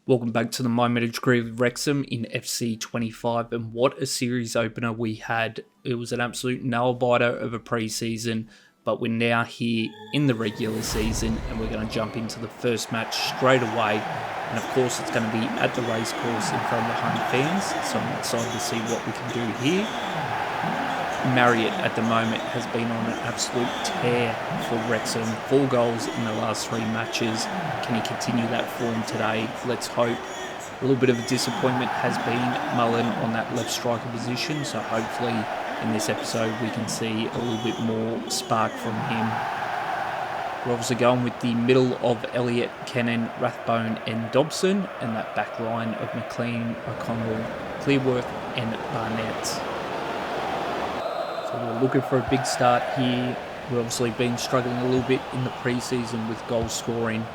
Welcome back to the My Meta Degree with Wrexham in FC 25, and what a series opener we had. It was an absolute nail-biter of a pre-season, but we're now here in the regular season and we're going to jump into the first match straight away. And of course it's going to be at the racecourse in front of the home fans, so I'm excited to see what we can do here. Marriott at the moment has been on an absolute tear for Wrexham. 4 goals in the last 3 matches. Can he continue that form today? Let's hope. A little bit of a disappointment has been Mullen on that left striker position, so hopefully in this episode we can see a little bit more spark from him. We're obviously going with the middle of Elliott, Kennan, Rathbone and Dobson, and that back line of McLean, O'Connell, Clearworth and Barnett. So we're looking for a big start here. We've obviously been struggling a little bit in the pre-season with goal scoring.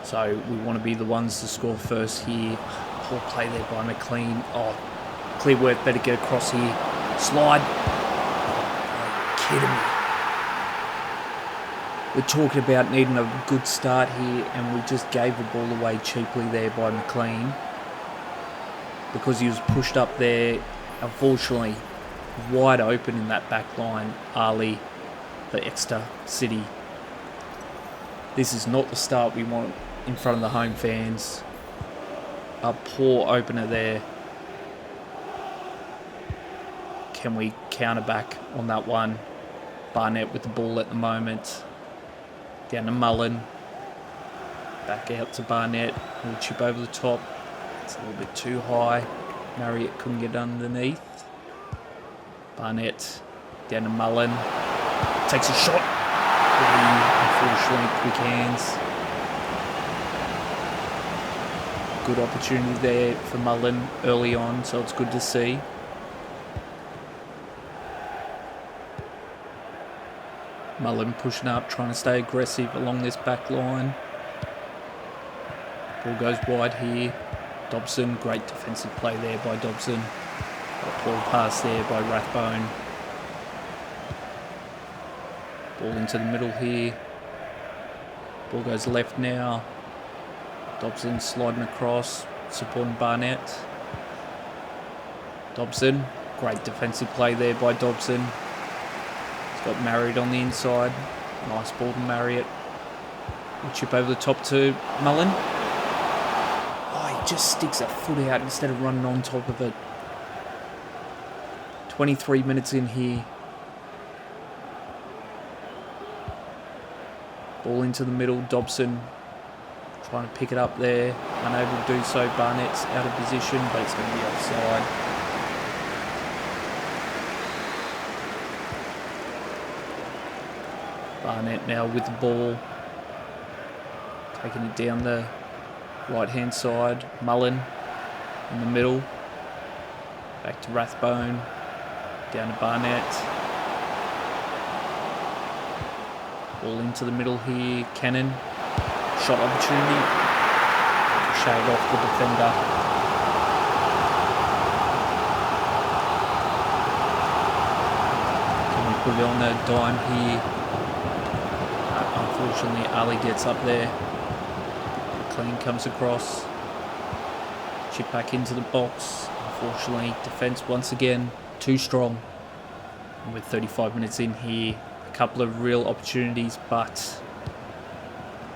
So we want to be the ones to score first here. Poor play there by McLean. Oh, Clearworth better get across here. Slide. Oh, kidding me. We're talking about needing a good start here, and we just gave the ball away cheaply there by McLean. Because he was pushed up there, unfortunately, wide open in that back line, Ali for Exeter City. This is not the start we want in front of the home fans. A poor opener there. Can we counter back on that one? Barnett with the ball at the moment. Down to Mullen. Back out to Barnett. We'll chip over the top. It's a little bit too high. Marriott couldn't get underneath. Barnett down to Mullen. Takes a shot. Unfortunately, quick hands. Good opportunity there for Mullen early on, so it's good to see. Mullen pushing up, trying to stay aggressive along this back line. Ball goes wide here. Dobson, great defensive play there by Dobson. A poor pass there by Rathbone. Ball into the middle here. Ball goes left now. Dobson sliding across, supporting Barnett. Dobson, great defensive play there by Dobson. He's got Marriott on the inside. Nice ball to Marriott. We'll chip over the top to Mullen. Oh, he just sticks a foot out instead of running on top of it. 23 minutes in here. Ball into the middle. Dobson trying to pick it up there. Unable to do so. Barnett's out of position, but it's going to be offside. Barnett now with the ball. Taking it down the right-hand side. Mullen in the middle. Back to Rathbone. Down to Barnett. Ball into the middle here. Kennan. Shot opportunity. Shade off the defender. Can we put it on the dime here? Unfortunately, Ali gets up there. McLean comes across. Chip back into the box. Unfortunately, defence once again too strong. And with 35 minutes in here, a couple of real opportunities, but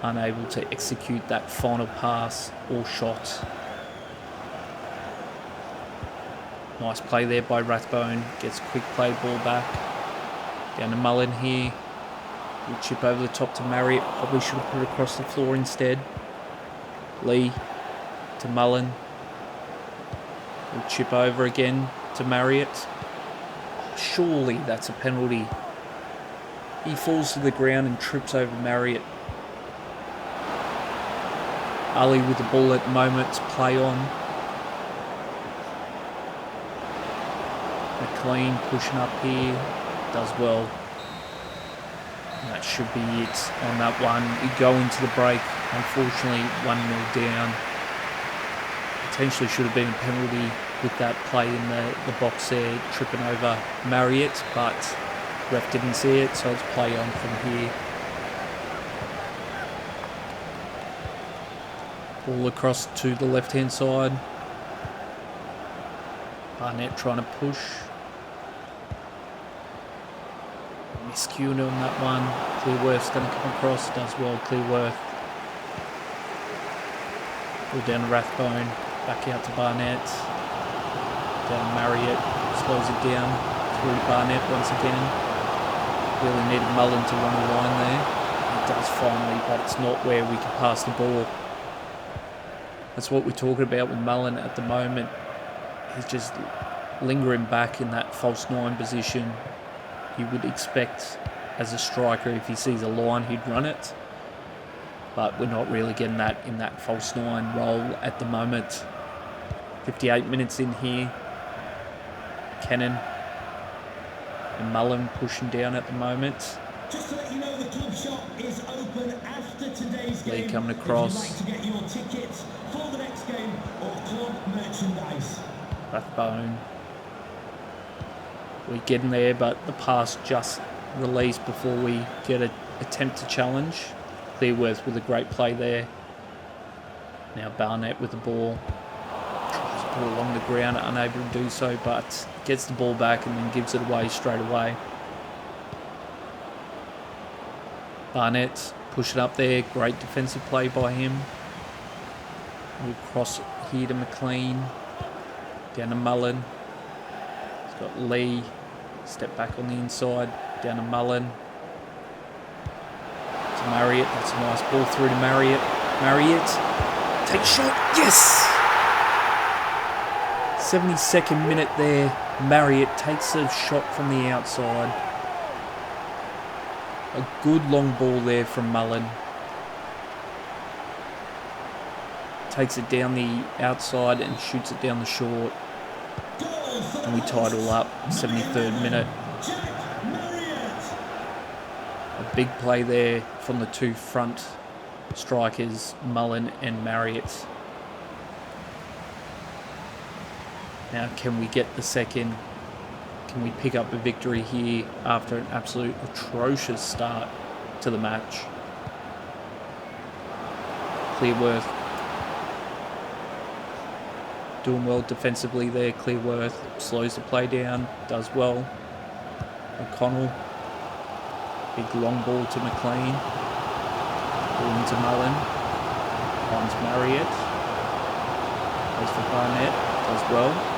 unable to execute that final pass or shot. Nice play there by Rathbone. Gets a quick play ball back. Down to Mullen here. We'll chip over the top to Marriott. Probably should have put it across the floor instead. Lee to Mullen. We'll chip over again to Marriott. Surely that's a penalty. He falls to the ground and trips over Marriott. Ali with the ball at the moment to play on. McLean pushing up here. Does well. And that should be it on that one. We go into the break. Unfortunately, 1-0 down. Potentially should have been a penalty with that play in the box there, tripping over Marriott, but ref didn't see it, so it's play on from here. Ball across to the left-hand side. Barnett trying to push. Miscued on that one. Clearworth's going to come across. Does well, Clearworth. Ball down to Rathbone. Back out to Barnett. Down to Marriott. Slows it down. Through to Barnett once again. Really needed Mullen to run a line there. He does finally, but it's not where we can pass the ball. That's what we're talking about with Mullen at the moment. He's just lingering back in that false nine position. You would expect as a striker, if he sees a line, he'd run it. But we're not really getting that in that false nine role at the moment. 58 minutes in here. Cannon and Mullen pushing down at the moment. Just to let you know, the club shop is open after today's game. Lee coming across. If you'd like to get your tickets for the next game or club merchandise. Rathbone. We're getting there, but the pass just released before we get an attempt to challenge. Clearworth with a great play there. Now Barnett with the ball. Tries to pull along the ground, unable to do so, but gets the ball back and then gives it away straight away. Barnett pushing up there. Great defensive play by him. We'll cross here to McLean. Down to Mullen. He's got Lee. Step back on the inside. Down to Mullen. To Marriott. That's a nice ball through to Marriott. Marriott. Take a shot. Yes! 72nd minute there. Marriott takes a shot from the outside. A good long ball there from Mullen. Takes it down the outside and shoots it down the short. And we tie it all up. 73rd minute. A big play there from the two front strikers, Mullen and Marriott. Now can we get the second? Can we pick up a victory here after an absolute atrocious start to the match? Clearworth doing well defensively there. Clearworth slows the play down, does well. O'Connell, big long ball to McLean. Ball into Mullen. Finds Marriott. Plays for Barnett, does well.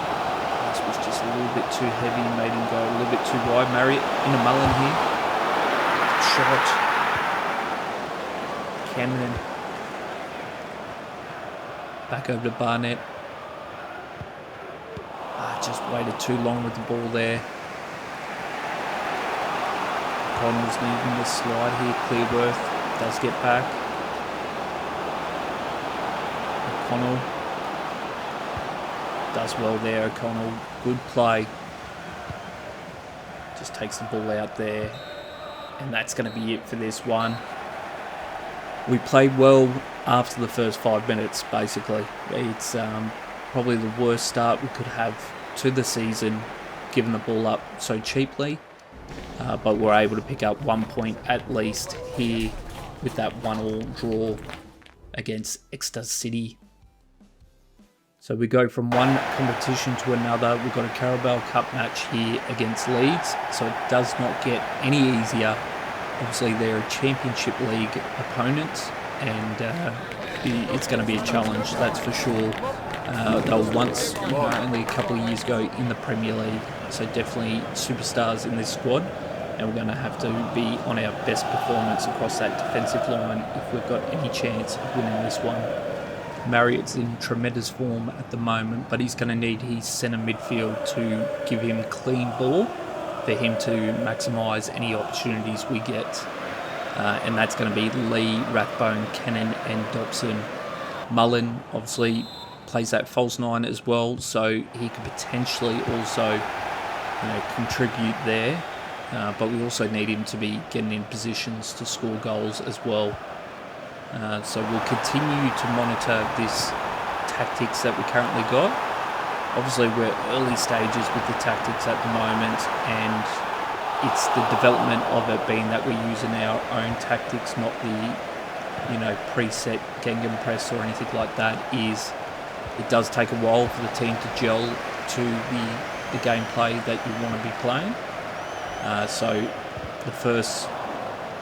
This was just a little bit too heavy, made him go a little bit too wide. Marriott into Mullen here. Shot. Cameron. Back over to Barnett. Just waited too long with the ball there. Connell's needing the slide here. Clearworth does get back. O'Connell does well there. O'Connell, good play. Just takes the ball out there. And that's going to be it for this one. We played well after the first 5 minutes, basically. It's probably the worst start we could have to the season, giving the ball up so cheaply, but we're able to pick up 1 point at least here with that 1-1 draw against Exeter City. So we go from one competition to another. We've got a Carabao Cup match here against Leeds, so it does not get any easier. Obviously they're a Championship League opponent, and it's going to be a challenge, that's for sure. They were once, only a couple of years ago, in the Premier League, so definitely superstars in this squad, and we're going to have to be on our best performance across that defensive line if we've got any chance of winning this one. Marriott's in tremendous form at the moment, but he's going to need his centre midfield to give him clean ball for him to maximise any opportunities we get, and that's going to be Lee, Rathbone, Cannon and Dobson. Mullen obviously plays that false nine as well, so he could potentially also contribute there, but we also need him to be getting in positions to score goals as well. So we'll continue to monitor this tactics that we currently got. Obviously we're early stages with the tactics at the moment, and it's the development of it being that we're using our own tactics, not the preset Gengham press or anything like that is it does take a while for the team to gel to the gameplay that you want to be playing. So the first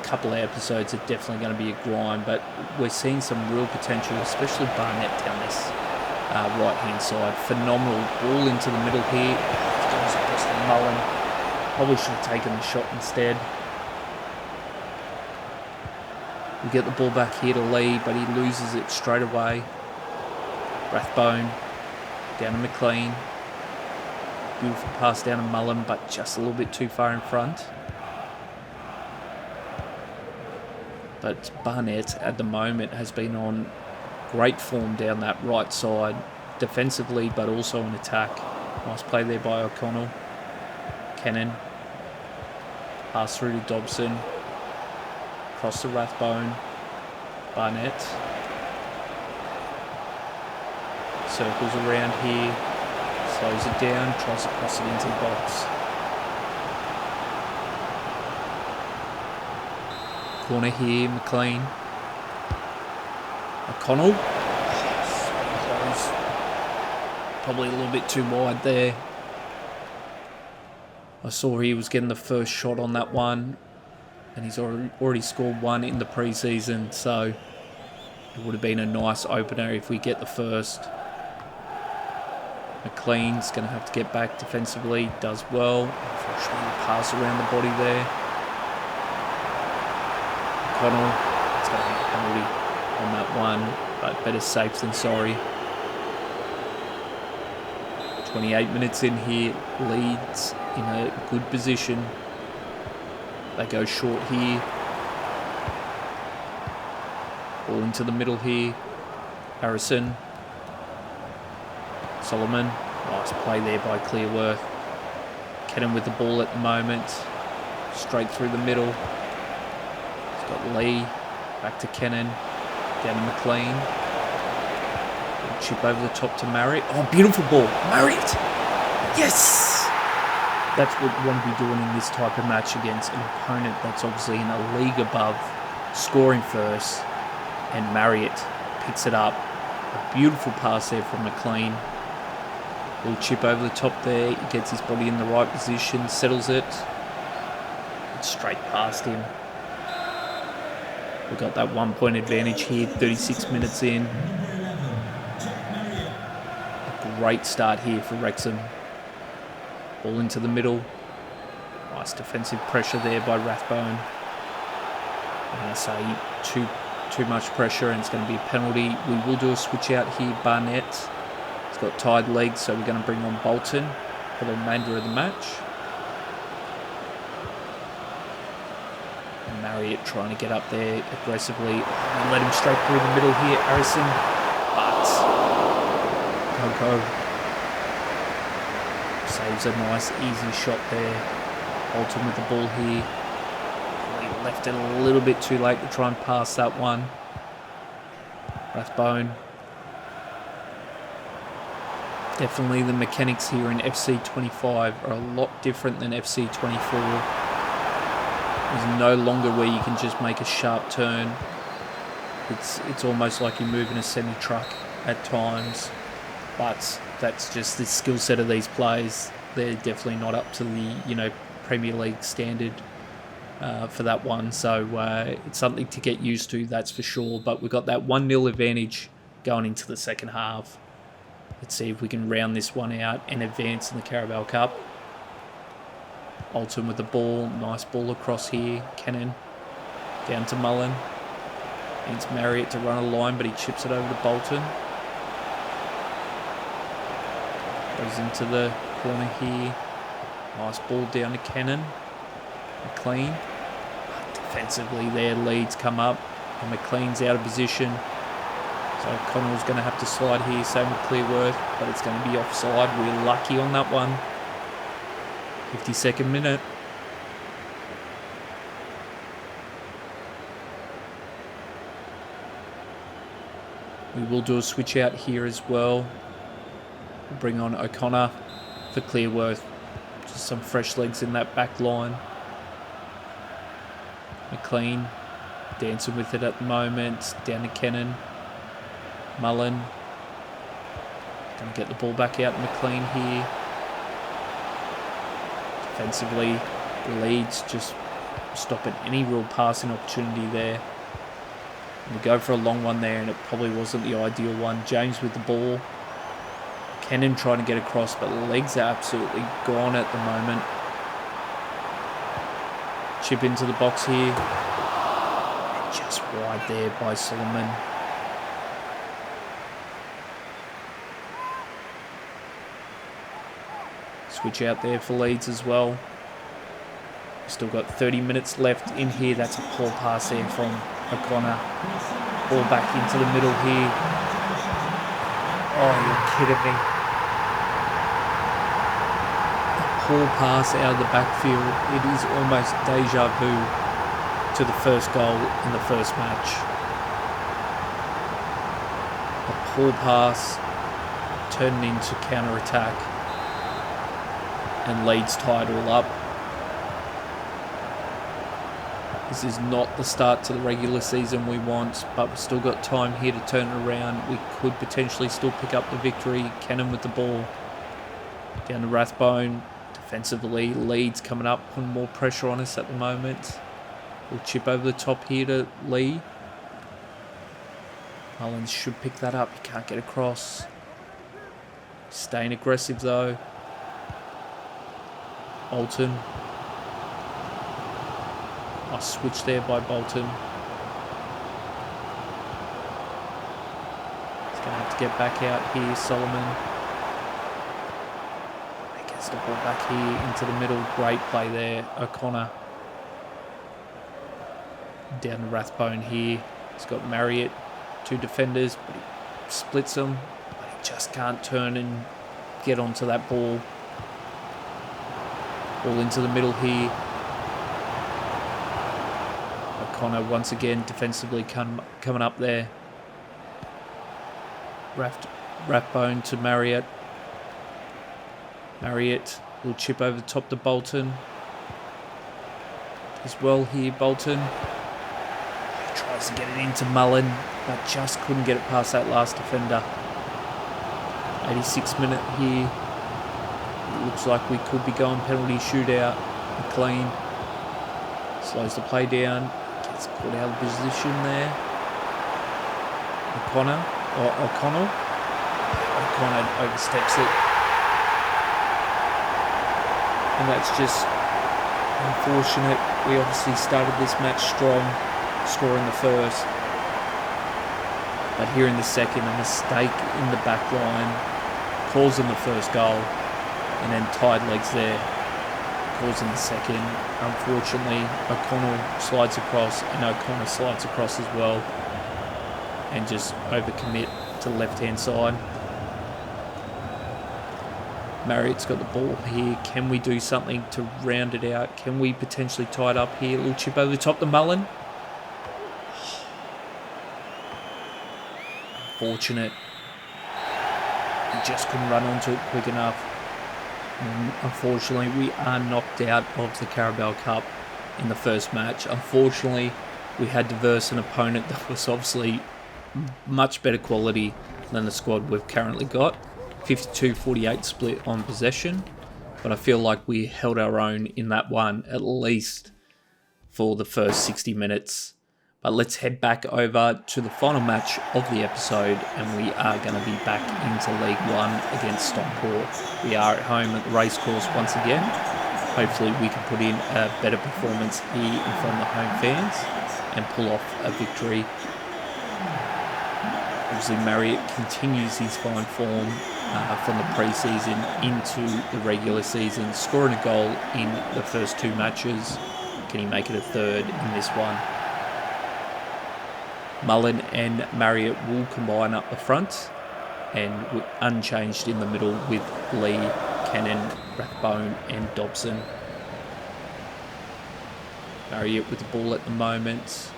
couple of episodes are definitely going to be a grind, but we're seeing some real potential, especially Barnett down this right-hand side. Phenomenal ball into the middle here. Goes across to Mullen. Probably should have taken the shot instead. We get the ball back here to Lee, but he loses it straight away. Rathbone down to McLean. Beautiful pass down to Mullen, but just a little bit too far in front. But Barnett at the moment has been on great form down that right side, defensively but also in attack. Nice play there by O'Connell. Kennan. Pass through to Dobson. Cross to Rathbone. Barnett. Circles around here. Slows it down. Tries to cross it into the box. Corner here, McLean. O'Connell. Close. Probably a little bit too wide there. I saw he was getting the first shot on that one, and he's already scored one in the preseason, so it would have been a nice opener if we get the first. McLean's going to have to get back defensively. Does well. Unfortunately, pass around the body there. O'Connell. It's going to be a penalty on that one, but better safe than sorry. 28 minutes in here. Leeds in a good position. They go short here. Ball into the middle here. Harrison. Solomon. Nice play there by Clearworth. Kennan with the ball at the moment. Straight through the middle. He's got Lee. Back to Kennan. Down to McLean. Chip over the top to Marriott. Oh, beautiful ball. Marriott! Yes! That's what we want to be doing in this type of match against an opponent that's obviously in a league above, scoring first, and Marriott picks it up. A beautiful pass there from McLean. Little chip over the top there. He gets his body in the right position, settles it. It's straight past him. We've got that 1 point advantage here, 36 minutes in. A great start here for Wrexham. Ball into the middle. Nice defensive pressure there by Rathbone. I'm going to say too much pressure and it's going to be a penalty. We will do a switch out here. Barnett. He's got tied legs, so we're going to bring on Bolton for the remainder of the match. And Marriott trying to get up there aggressively. And let him straight through the middle here. Harrison. But Coco saves a nice easy shot there. Bolton with the ball here. He left it a little bit too late to try and pass that one. Rathbone. Definitely the mechanics here in FC 25 are a lot different than FC 24. There's no longer where you can just make a sharp turn. It's almost like you're moving a semi-truck at times. But that's just the skill set of these players. They're definitely not up to the Premier League standard for that one. So it's something to get used to, that's for sure. But we've got that 1-0 advantage going into the second half. Let's see if we can round this one out and advance in the Carabao Cup. Alton with the ball. Nice ball across here. Kennan down to Mullen. Needs Marriott to run a line, but he chips it over to Bolton. Goes into the corner here. Nice ball down to Kennan. McLean. Defensively there, Leeds come up. And McLean's out of position. So Connell's going to have to slide here, same with Clearworth, but it's going to be offside. We're lucky on that one. 52nd minute. We will do a switch out here as well. We'll bring on O'Connor for Clearworth. Just some fresh legs in that back line. McLean Dancing with it at the moment. Down to Kennan. Mullen. Going to get the ball back out to McLean here. Defensively, Leeds just stopping any real passing opportunity there. And we go for a long one there, and it probably wasn't the ideal one. James with the ball. Kennan trying to get across, but the legs are absolutely gone at the moment. Chip into the box here. And just wide there by Solomon. Switch out there for Leeds as well. Still got 30 minutes left in here. That's a poor pass there from O'Connor. Ball back into the middle here. Oh, you're kidding me. A poor pass out of the backfield. It is almost deja vu to the first goal in the first match. A poor pass turning into counter-attack. And Leeds tie it all up. This is not the start to the regular season we want, but we've still got time here to turn it around. We could potentially still pick up the victory. Kennan with the ball. Down to Rathbone. Defensively, Leeds coming up, putting more pressure on us at the moment. We'll chip over the top here to Lee. Mullins should pick that up. He can't get across. Staying aggressive though. Bolton. Nice switch there by Bolton. He's going to have to get back out here, Solomon. He gets the ball back here into the middle. Great play there, O'Connor. Down to Rathbone here. He's got Marriott, two defenders, but he splits them. But he just can't turn and get onto that ball. Ball into the middle here. O'Connor once again defensively coming up there. Rathbone to Marriott. Marriott will chip over the top to Bolton. As well here, Bolton. He tries to get it into Mullen, but just couldn't get it past that last defender. 86th minute here. It looks like we could be going penalty shootout. McLean slows the play down. Gets caught out of position there. O'Connor oversteps it. And that's just unfortunate. We obviously started this match strong, scoring the first. But here in the second, a mistake in the back line causing the first goal. And then tied legs there, causing the second. Unfortunately, O'Connell slides across, and O'Connor slides across as well, and just overcommit to the left-hand side. Marriott's got the ball here. Can we do something to round it out? Can we potentially tie it up here? A little chip over the top to Mullen. Unfortunate. He just couldn't run onto it quick enough. Unfortunately, we are knocked out of the Carabao Cup in the first match. Unfortunately, we had to verse an opponent that was obviously much better quality than the squad we've currently got. 52-48 split on possession, but I feel like we held our own in that one, at least for the first 60 minutes. But let's head back over to the final match of the episode, and we are going to be back into League One against Stockport. We are at home at the racecourse once again. Hopefully we can put in a better performance here in front of the home fans and pull off a victory. Obviously Marriott continues his fine form from the pre-season into the regular season, scoring a goal in the first two matches. Can he make it a third in this one? Mullen and Marriott will combine up the front, and unchanged in the middle with Lee, Kennan, Rathbone and Dobson. Marriott with the ball at the moment.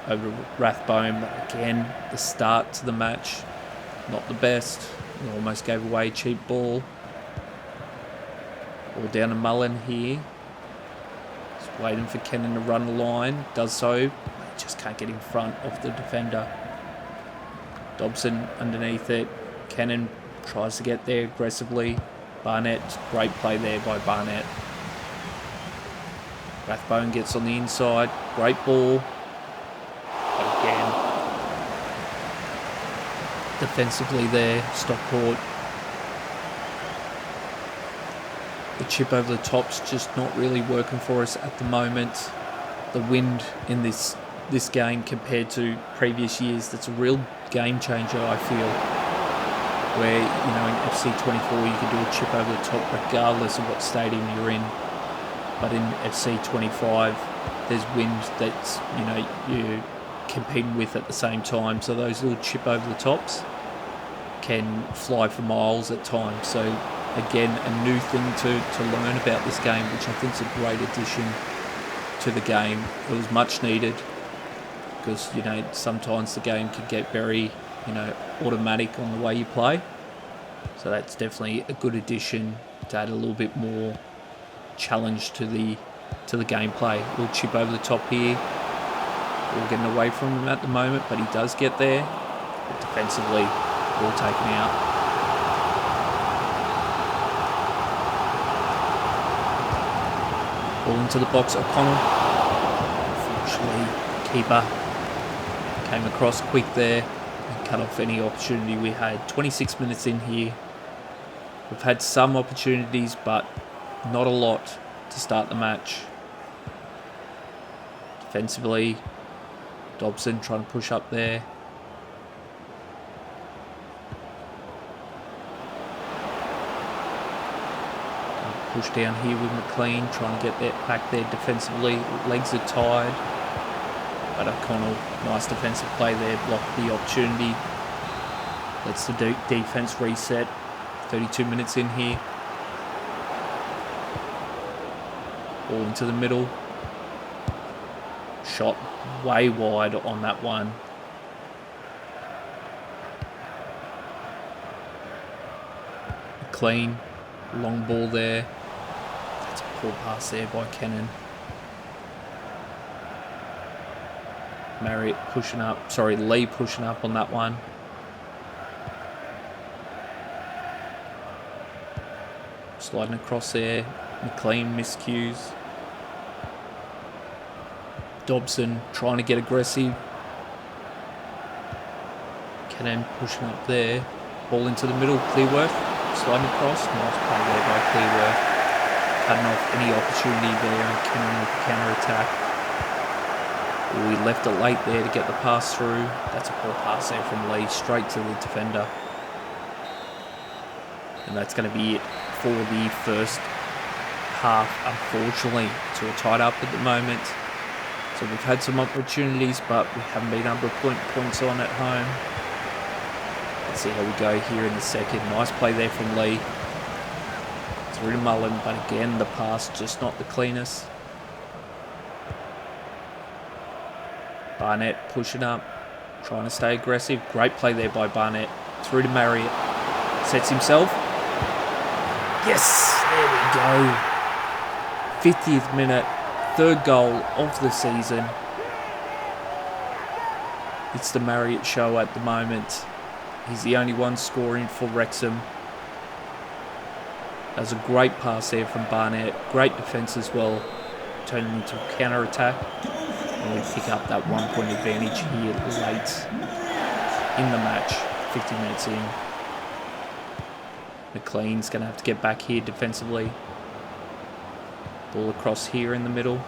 Over to Rathbone. Again, the start to the match, not the best. We almost gave away a cheap ball. Ball down to Mullen here. Just waiting for Kennan to run the line. Does so. just can't get in front of the defender. Dobson underneath it. Cannon tries to get there aggressively. Barnett, great play there by Barnett. Rathbone gets on the inside. Great ball. But again, defensively there, Stockport. The chip over the top's just not really working for us at the moment. The wind in this game compared to previous years, that's a real game changer, I feel. Where, you know, in FC 24 you can do a chip over the top regardless of what stadium you're in. But in FC 25, there's wind that's, you know, you're competing with at the same time. So those little chip over the tops can fly for miles at times. So again, a new thing to learn about this game, which I think is a great addition to the game. It was much needed because, you know, sometimes the game can get very, you know, automatic on the way you play. So that's definitely a good addition to add a little bit more challenge to the gameplay. We'll chip over the top here. We're getting away from him at the moment, but he does get there. But defensively, all taken out. Ball into the box, O'Connell. Unfortunately, keeper came across quick there and cut off any opportunity we had. 26 minutes in here. We've had some opportunities, but not a lot to start the match. Defensively, Dobson trying to push up there. Push down here with McLean, trying to get that back there defensively. Legs are tired. But O'Connell, nice defensive play there, blocked the opportunity. Lets the defense reset. 32 minutes in here. Ball into the middle. Shot way wide on that one. Clean. Long ball there. That's a poor pass there by Cannon. Marriott pushing up. Sorry, Lee pushing up on that one. Sliding across there. McLean miscues. Dobson trying to get aggressive. Cannon pushing up there. Ball into the middle. Clearworth sliding across. Nice play there by Clearworth. Cutting off any opportunity there and Cannon with the counter attack. We left it late there to get the pass through. That's a poor pass there from Lee, straight to the defender. And that's going to be it for the first half, unfortunately. So we're tied up at the moment. So we've had some opportunities, but we haven't been able to put points on at home. Let's see how we go here in the second. Nice play there from Lee. Through to Mullen, but again, the pass just not the cleanest. Barnett pushing up, trying to stay aggressive. Great play there by Barnett. Through to Marriott. Sets himself. Yes, there we go. 50th minute, third goal of the season. It's the Marriott show at the moment. He's the only one scoring for Wrexham. That's a great pass there from Barnett. Great defence as well. Turning into a counter attack. And we pick up that 1 point advantage here late in the match. 50 minutes in. McLean's going to have to get back here defensively. Ball across here in the middle.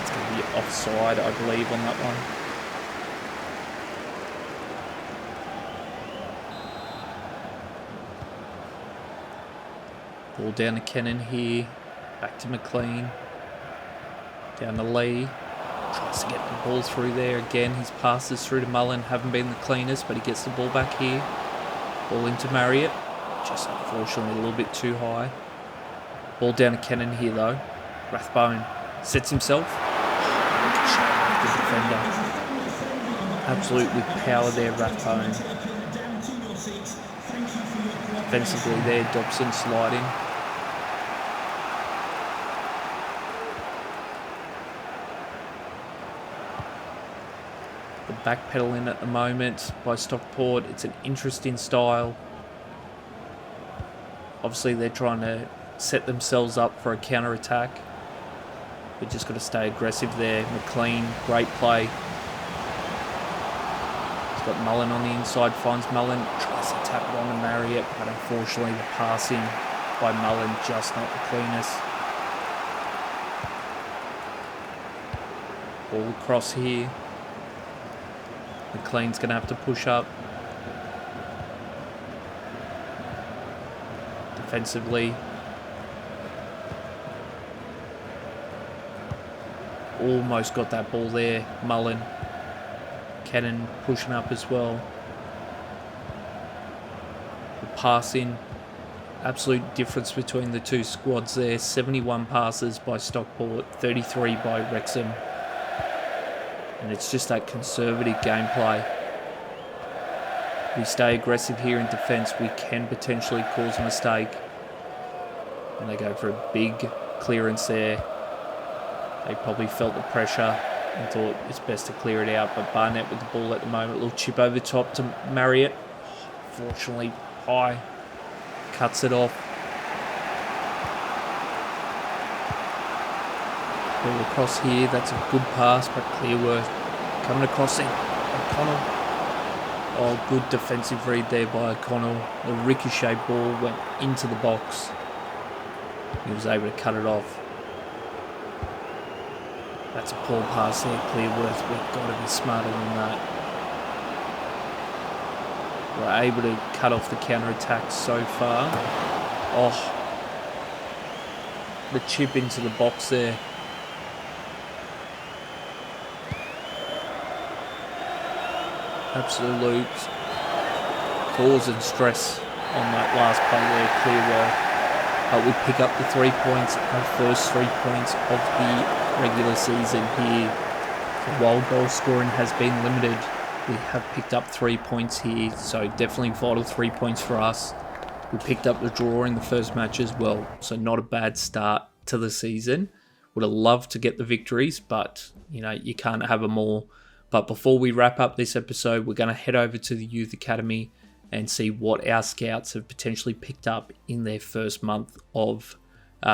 It's going to be offside, I believe, on that one. Ball down to Cannon here. Back to McLean. Down to Lee. Tries to get the ball through there again. His passes through to Mullen haven't been the cleanest, but he gets the ball back here. Ball into Marriott. Just unfortunately a little bit too high. Ball down to Cannon here though. Rathbone sets himself. The defender. Absolutely power there, Rathbone. Defensively there, Dobson sliding. backpedaling at the moment by Stockport. It's an interesting style. Obviously, they're trying to set themselves up for a counter-attack. We've just got to stay aggressive there. McLean, great play. He's got Mullen on the inside, finds Mullen, tries to tap it on to Marriott, but unfortunately the passing by Mullen just not the cleanest. Ball across here. McLean's going to have to push up. Defensively. Almost got that ball there, Mullen. Cannon pushing up as well. The passing, absolute difference between the two squads there. 71 passes by Stockport, 33 by Wrexham. And it's just that conservative gameplay. We stay aggressive here in defence, we can potentially cause a mistake. And they go for a big clearance there. They probably felt the pressure and thought it's best to clear it out. But Barnett with the ball at the moment. A little chip over the top to Marriott. Fortunately, high. Cuts it off. Ball across here. That's a good pass, but Clearworth coming across it. O'Connell. Oh, good defensive read there by O'Connell. The ricochet ball went into the box. He was able to cut it off. That's a poor pass there, Clearworth. We've got to be smarter than that. We're able to cut off the counter-attack so far. Oh, the chip into the box there. Absolute cause and stress on that last play there, Clearworth. But we pick up the 3 points, our first 3 points of the regular season here. So while goal scoring has been limited, we have picked up 3 points here, so definitely vital 3 points for us. We picked up the draw in the first match as well, so not a bad start to the season. Would have loved to get the victories, but you can't have them all. But before we wrap up this episode, we're going to head over to the Youth Academy and see what our scouts have potentially picked up in their first month of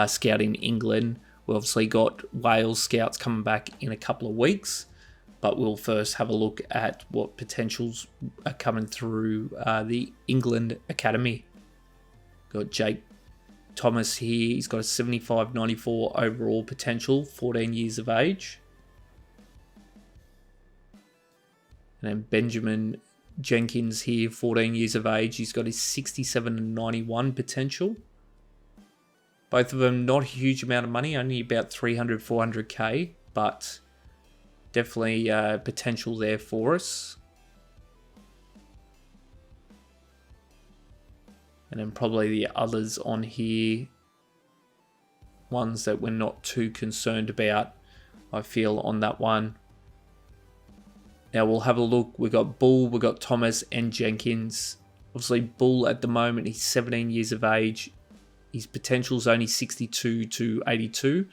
scouting England. We've obviously got Wales scouts coming back in a couple of weeks, but we'll first have a look at what potentials are coming through the England Academy. Got Jake Thomas here. He's got a 75-94 overall potential, 14 years of age. And then Benjamin Jenkins here, 14 years of age. He's got his 67-91 potential. Both of them not a huge amount of money, only about 300, 400k, but definitely potential there for us. And then probably the others on here, ones that we're not too concerned about, I feel, on that one. Now we'll have a look. We've got Bull, we've got Thomas and Jenkins. Obviously Bull at the moment, he's 17 years of age. His potential's only 62 to 82.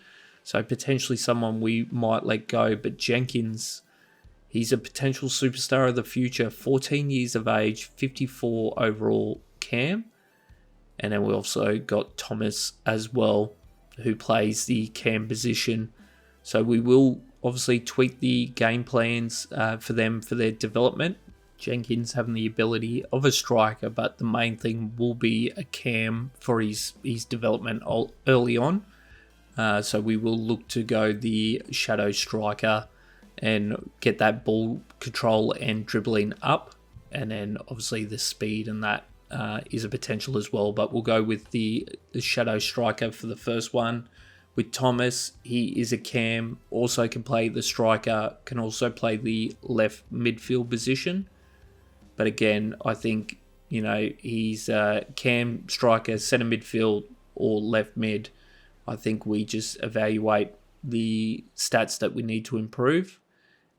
So potentially someone we might let go. But Jenkins, he's a potential superstar of the future. 14 years of age, 54 overall cam. And then we also got Thomas as well, who plays the cam position. So we will obviously tweak the game plans for them for their development. Jenkins having the ability of a striker, but the main thing will be a cam for his development early on. So we will look to go the shadow striker and get that ball control and dribbling up. And then obviously the speed and that is a potential as well. But we'll go with the shadow striker for the first one. With Thomas, he is a cam, also can play the striker, can also play the left midfield position. But again, I think, he's a cam, striker, centre midfield or left mid. I think we just evaluate the stats that we need to improve.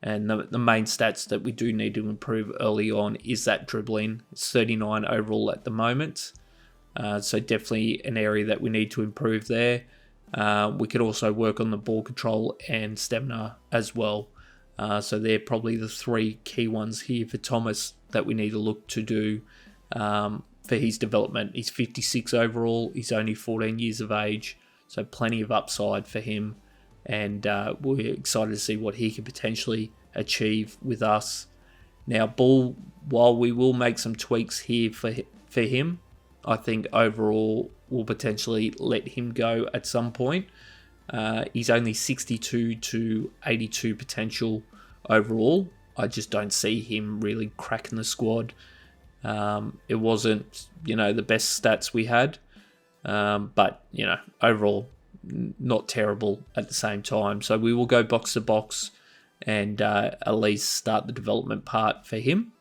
And the main stats that we do need to improve early on is that dribbling. It's 39 overall at the moment. So definitely an area that we need to improve there. We could also work on the ball control and stamina as well. So they're probably the 3 key ones here for Thomas that we need to look to do for his development. He's 56 overall. He's only 14 years of age, so plenty of upside for him. And we're excited to see what he can potentially achieve with us. Now, Bull, while we will make some tweaks here for him, I think overall we'll potentially let him go at some point. He's only 62 to 82 potential overall. I just don't see him really cracking the squad. It wasn't, the best stats we had. But, overall, not terrible at the same time. So we will go box to box and at least start the development part for him.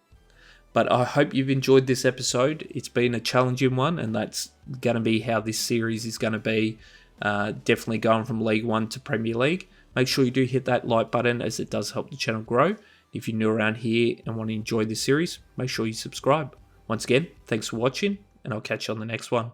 But I hope you've enjoyed this episode. It's been a challenging one, and that's going to be how this series is going to be. Definitely going from League One to Premier League. Make sure you do hit that like button, as it does help the channel grow. If you're new around here and want to enjoy this series, make sure you subscribe. Once again, thanks for watching, and I'll catch you on the next one.